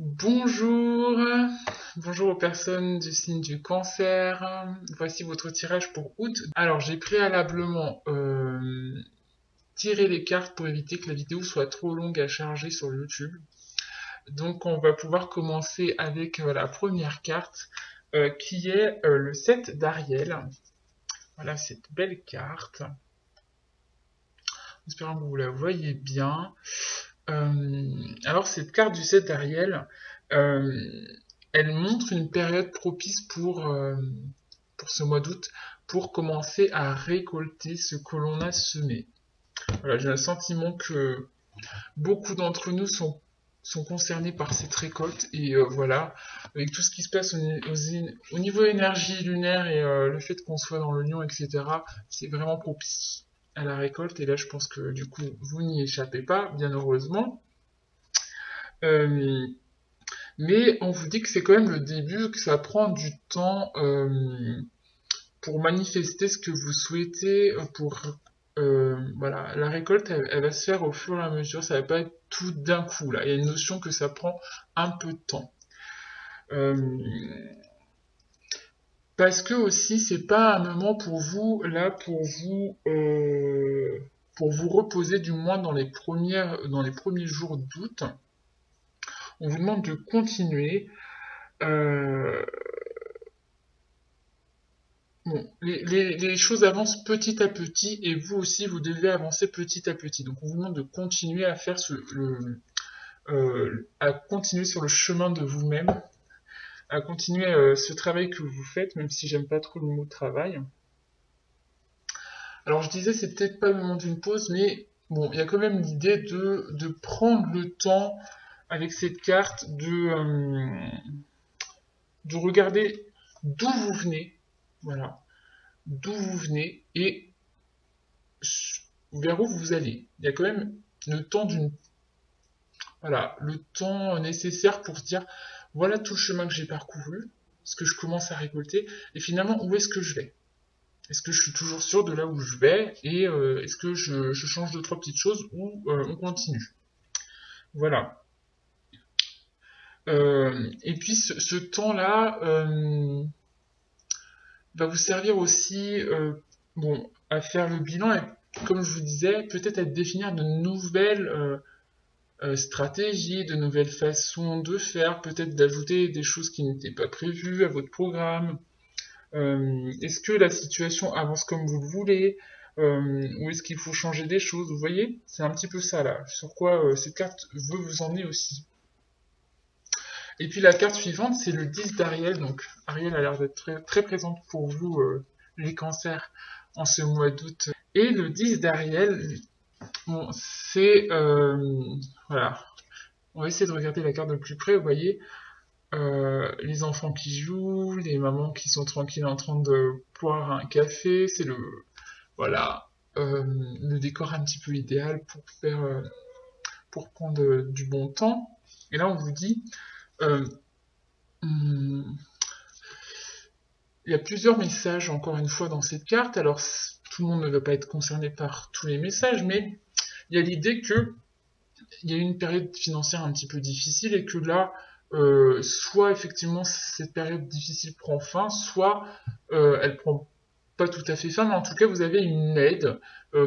Bonjour, bonjour aux personnes du signe du cancer. Voici votre tirage pour août. Alors j'ai préalablement tiré les cartes pour éviter que la vidéo soit trop longue à charger sur YouTube. Donc on va pouvoir commencer avec la première carte qui est le 7 d'Ariel. Voilà cette belle carte. Espérons que vous la voyez bien. Alors cette carte du 7 d'Ariel, euh, elle montre une période propice pour ce mois d'août, pour commencer à récolter ce que l'on a semé. Voilà, j'ai le sentiment que beaucoup d'entre nous sont concernés par cette récolte et voilà, avec tout ce qui se passe au niveau énergie lunaire et le fait qu'on soit dans le lion, etc., c'est vraiment propice à la récolte et là je pense que du coup vous n'y échappez pas, bien heureusement. Euh, mais on vous dit que c'est quand même le début, que ça prend du temps pour manifester ce que vous souhaitez, voilà, la récolte, elle va se faire au fur et à mesure, ça va pas être tout d'un coup là. Il y a une notion que ça prend un peu de temps. Euh, Parce que aussi, c'est pas un moment pour vous là, pour vous reposer, du moins dans les premiers jours d'août. On vous demande de continuer. Euh, Bon, les choses avancent petit à petit et vous aussi vous devez avancer petit à petit. Donc on vous demande de continuer à faire à continuer sur le chemin de vous-même, à continuer ce travail que vous faites, même si j'aime pas trop le mot travail. Alors je disais c'est peut-être pas le moment d'une pause, mais bon, il y a quand même l'idée de prendre le temps avec cette carte de regarder d'où vous venez, voilà, d'où vous venez et vers où vous allez. Il y a quand même le temps voilà, le temps nécessaire pour se dire, voilà tout le chemin que j'ai parcouru, ce que je commence à récolter, et finalement, où est-ce que je vais? Est-ce que je suis toujours sûr de là où je vais, et est-ce que je change deux, trois petites choses, ou on continue? Voilà. Et puis ce temps-là va vous servir aussi bon, à faire le bilan et, comme je vous disais, peut-être à définir de nouvelles stratégies, de nouvelles façons de faire, peut-être d'ajouter des choses qui n'étaient pas prévues à votre programme. Est-ce que la situation avance comme vous le voulez, ou est-ce qu'il faut changer des choses? Vous voyez, c'est un petit peu ça là, sur quoi cette carte veut vous emmener aussi. Et puis la carte suivante, c'est le 10 d'Ariel. Donc Ariel a l'air d'être très, très présente pour vous, les cancers, en ce mois d'août. Et le 10 d'Ariel, bon, c'est... voilà. On va essayer de regarder la carte de plus près, vous voyez. Les enfants qui jouent, les mamans qui sont tranquilles en train de boire un café, c'est voilà, le décor un petit peu idéal pour prendre du bon temps. Et là, on vous dit, euh, hum, il y a plusieurs messages, encore une fois, dans cette carte. Alors, tout le monde ne va pas être concerné par tous les messages, mais il y a l'idée que il y a eu une période financière un petit peu difficile et que là, soit effectivement cette période difficile prend fin, soit elle prend pas tout à fait fin, mais en tout cas vous avez une aide,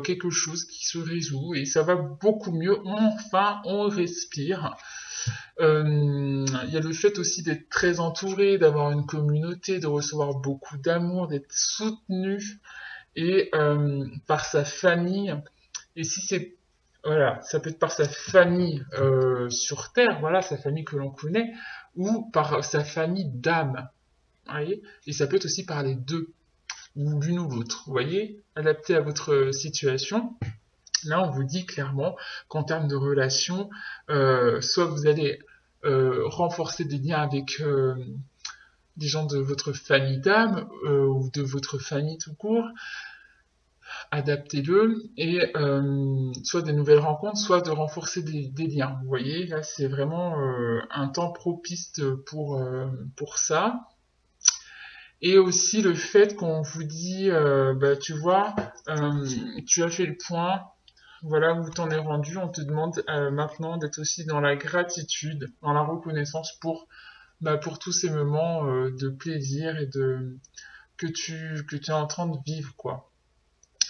quelque chose qui se résout et ça va beaucoup mieux. Enfin, on respire. Il y a le fait aussi d'être très entouré, d'avoir une communauté, de recevoir beaucoup d'amour, d'être soutenu et par sa famille. Et si c'est voilà, ça peut être par sa famille sur Terre, voilà, sa famille que l'on connaît, ou par sa famille d'âme, vous voyez. Et ça peut être aussi par les deux, ou l'une ou l'autre, vous voyez, adapté à votre situation. Là, on vous dit clairement qu'en termes de relations, soit vous allez renforcer des liens avec des gens de votre famille d'âme ou de votre famille tout court, adaptez-le et soit des nouvelles rencontres, soit de renforcer des liens. Vous voyez, là c'est vraiment un temps propice pour ça. Et aussi le fait qu'on vous dit, bah, tu vois, tu as fait le point, voilà où t'en es rendu. On te demande maintenant d'être aussi dans la gratitude, dans la reconnaissance pour tous ces moments de plaisir et que tu es en train de vivre, quoi.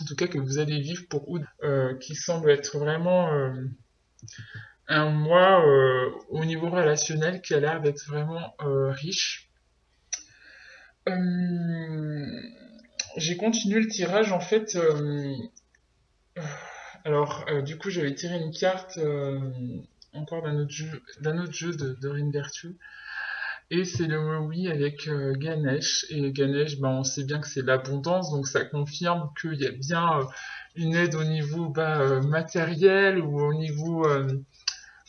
En tout cas, que vous allez vivre pour août, qui semble être vraiment un mois au niveau relationnel qui a l'air d'être vraiment riche. Euh, j'ai continué le tirage en fait. Du coup, j'avais tiré une carte encore d'un autre jeu de Rin Virtue. Et c'est le mot oui avec Ganesh. Et Ganesh, ben, on sait bien que c'est l'abondance, donc ça confirme qu'il y a bien une aide au niveau matériel ou au niveau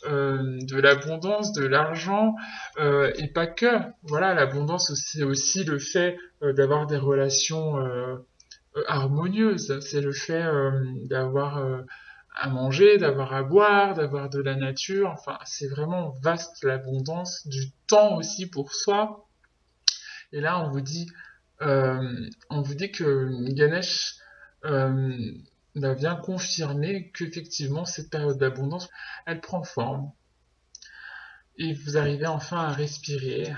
de l'abondance, de l'argent, et pas que. Voilà, l'abondance, c'est aussi le fait d'avoir des relations harmonieuse. C'est le fait d'avoir à manger, d'avoir à boire, d'avoir de la nature. Enfin, c'est vraiment vaste l'abondance, du temps aussi pour soi. Et là, on vous dit que Ganesh euh, vient confirmer qu'effectivement cette période d'abondance, elle prend forme. Et vous arrivez enfin à respirer,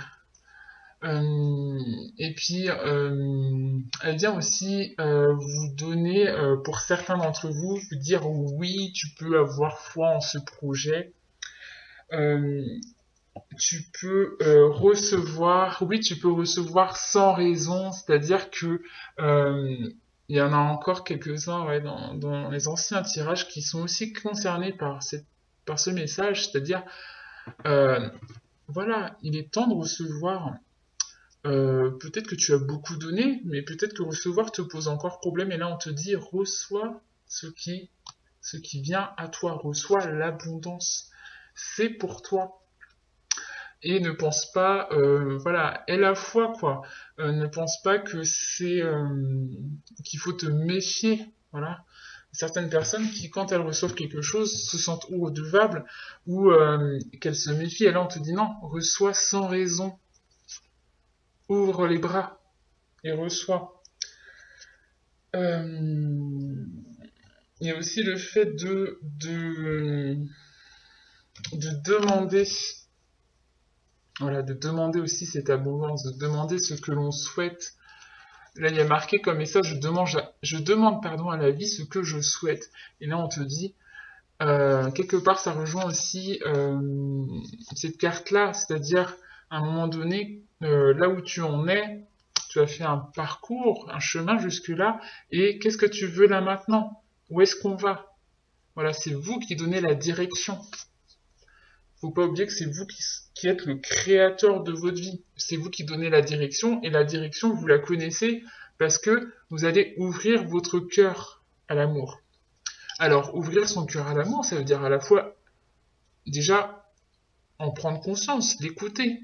et puis, elle vient aussi vous donner, pour certains d'entre vous, vous dire oui, tu peux avoir foi en ce projet. Euh, tu peux recevoir, oui, tu peux recevoir sans raison, c'est-à-dire que il y en a encore quelques-uns ouais, dans les anciens tirages qui sont aussi concernés par ce message, c'est-à-dire, euh, voilà, il est temps de recevoir. Peut-être que tu as beaucoup donné, mais peut-être que recevoir te pose encore problème. Et là, on te dit, reçois ce qui vient à toi, reçois l'abondance. C'est pour toi. Et ne pense pas, voilà, aie la foi, quoi. Ne pense pas que qu'il faut te méfier, voilà. Certaines personnes qui, quand elles reçoivent quelque chose, se sentent ou redevables ou qu'elles se méfient. Et là, on te dit non, reçois sans raison. Ouvre les bras et reçois. Euh, il y a aussi le fait de demander, voilà, de demander aussi cette abondance, de demander ce que l'on souhaite. Là, il y a marqué comme message, je demande pardon, à la vie ce que je souhaite. Et là, on te dit, quelque part, ça rejoint aussi cette carte-là, c'est-à-dire, à un moment donné, là où tu en es, tu as fait un parcours, un chemin jusque-là, et qu'est-ce que tu veux là maintenant? Où est-ce qu'on va? Voilà, c'est vous qui donnez la direction. Faut pas oublier que c'est vous qui êtes le créateur de votre vie. C'est vous qui donnez la direction, et la direction, vous la connaissez parce que vous allez ouvrir votre cœur à l'amour. Alors, ouvrir son cœur à l'amour, ça veut dire à la fois, déjà, en prendre conscience, l'écouter.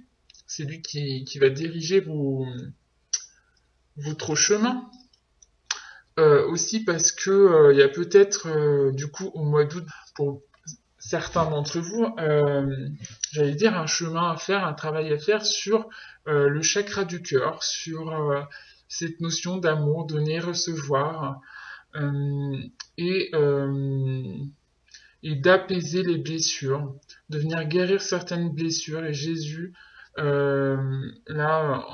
C'est lui qui va diriger votre chemin. Aussi parce que il y a peut-être du coup au mois d'août pour certains d'entre vous, j'allais dire un chemin à faire, un travail à faire sur le chakra du cœur, sur cette notion d'amour, donner, recevoir, euh, et, euh, et d'apaiser les blessures, de venir guérir certaines blessures. Et Jésus, là,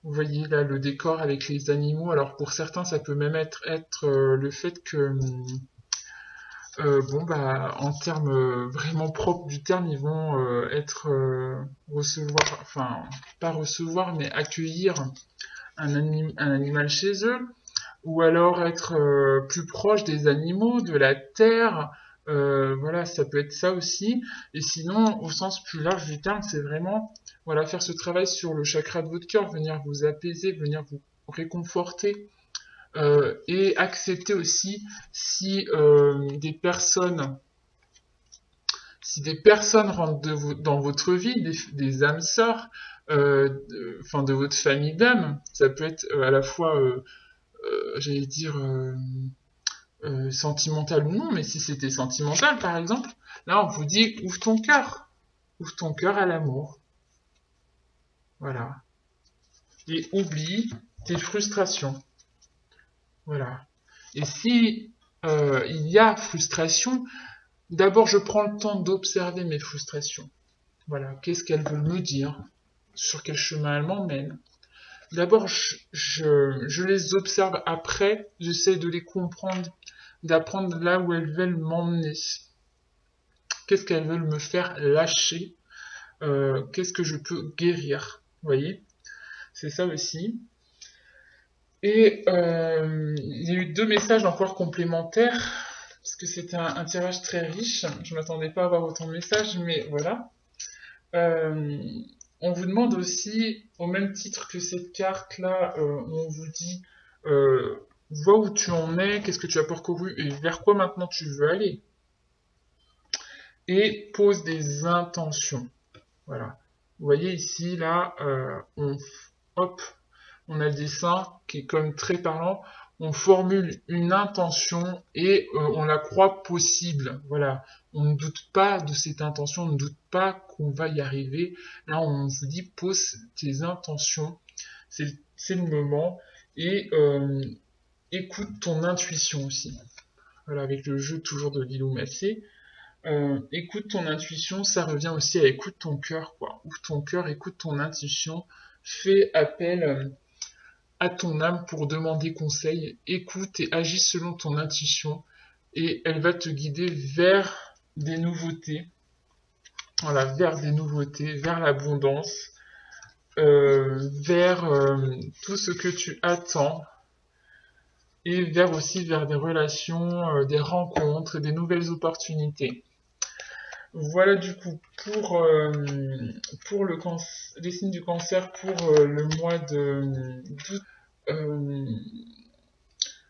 vous voyez là le décor avec les animaux. Alors pour certains, ça peut même être le fait que, bon bah, en termes vraiment propres du terme, ils vont être recevoir, enfin pas recevoir, mais accueillir un animal chez eux, ou alors être plus proche des animaux, de la terre. Voilà, ça peut être ça aussi. Et sinon, au sens plus large du terme, c'est vraiment voilà, faire ce travail sur le chakra de votre cœur, venir vous apaiser, venir vous réconforter, et accepter aussi si des personnes rentrent dans votre vie, des âmes sœurs, enfin de votre famille d'âmes. Ça peut être à la fois, j'allais dire, sentimental ou non, mais si c'était sentimental par exemple, là on vous dit ouvre ton cœur à l'amour, voilà, et oublie tes frustrations, voilà. Et si il y a frustration. D'abord, je prends le temps d'observer mes frustrations. Voilà, qu'est-ce qu'elles veulent me dire? Sur quel chemin elles m'emmènent? D'abord, je les observe. Après, j'essaie de les comprendre, d'apprendre là où elles veulent m'emmener. Qu'est-ce qu'elles veulent me faire lâcher? Qu'est-ce que je peux guérir? Vous voyez? C'est ça aussi. Et il y a eu deux messages encore complémentaires, parce que c'était un tirage très riche. Je ne m'attendais pas à avoir autant de messages, mais voilà. Euh, on vous demande aussi, au même titre que cette carte-là, on vous dit, vois où tu en es, qu'est-ce que tu as parcouru et vers quoi maintenant tu veux aller. Et pose des intentions. Voilà. Vous voyez ici, là, hop, on a le dessin qui est comme très parlant. On formule une intention et on la croit possible. Voilà. On ne doute pas de cette intention, on ne doute pas qu'on va y arriver. Là, on vous dit, pose tes intentions. C'est le moment. Et écoute ton intuition aussi. Voilà, avec le jeu toujours de Lilou Massé. Écoute ton intuition, ça revient aussi à écoute ton cœur, quoi. Ouvre ton cœur, écoute ton intuition, fais appel à ton âme pour demander conseil, écoute et agis selon ton intuition, et elle va te guider vers des nouveautés, voilà, vers des nouveautés, vers l'abondance, vers tout ce que tu attends, et vers des relations, des rencontres, des nouvelles opportunités. Voilà du coup pour les signes du cancer pour le mois d'août. Euh,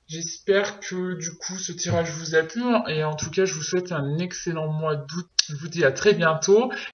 J'espère que du coup ce tirage vous a plu et en tout cas je vous souhaite un excellent mois d'août. Je vous dis à très bientôt.